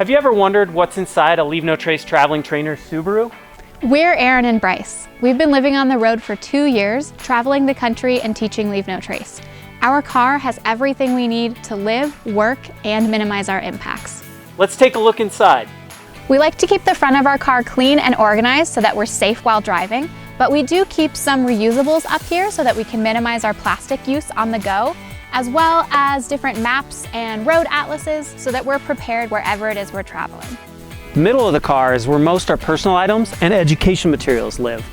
Have you ever wondered what's inside a Leave No Trace traveling trailer Subaru? We're Aaron and Bryce. We've been living on the road for 2 years, traveling the country and teaching Leave No Trace. Our car has everything we need to live, work, and minimize our impacts. Let's take a look inside. We like to keep the front of our car clean and organized so that we're safe while driving, but we do keep some reusables up here so that we can minimize our plastic use on the go, as well as different maps and road atlases so that we're prepared wherever it is we're traveling. The middle of the car is where most our personal items and education materials live.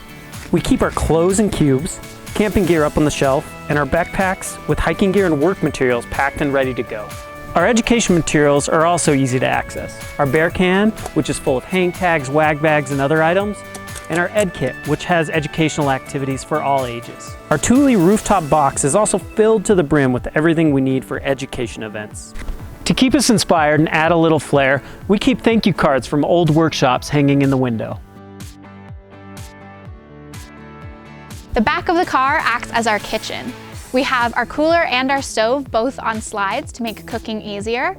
We keep our clothes in cubes, camping gear up on the shelf, and our backpacks with hiking gear and work materials packed and ready to go. Our education materials are also easy to access. Our bear can, which is full of hang tags, wag bags, and other items, and our Ed Kit, which has educational activities for all ages. Our Thule rooftop box is also filled to the brim with everything we need for education events. To keep us inspired and add a little flair, we keep thank you cards from old workshops hanging in the window. The back of the car acts as our kitchen. We have our cooler and our stove both on slides to make cooking easier.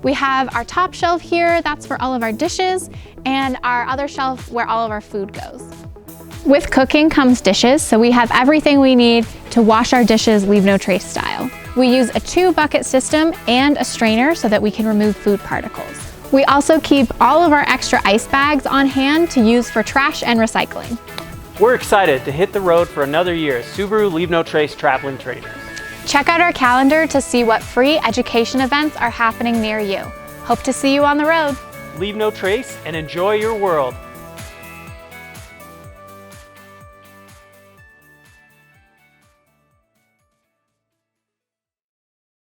We have our top shelf here, that's for all of our dishes, and our other shelf where all of our food goes. With cooking comes dishes, so we have everything we need to wash our dishes Leave No Trace style. We use a 2-bucket system and a strainer so that we can remove food particles. We also keep all of our extra ice bags on hand to use for trash and recycling. We're excited to hit the road for another year as Subaru Leave No Trace traveling trailers. Check out our calendar to see what free education events are happening near you. Hope to see you on the road. Leave no trace and enjoy your world.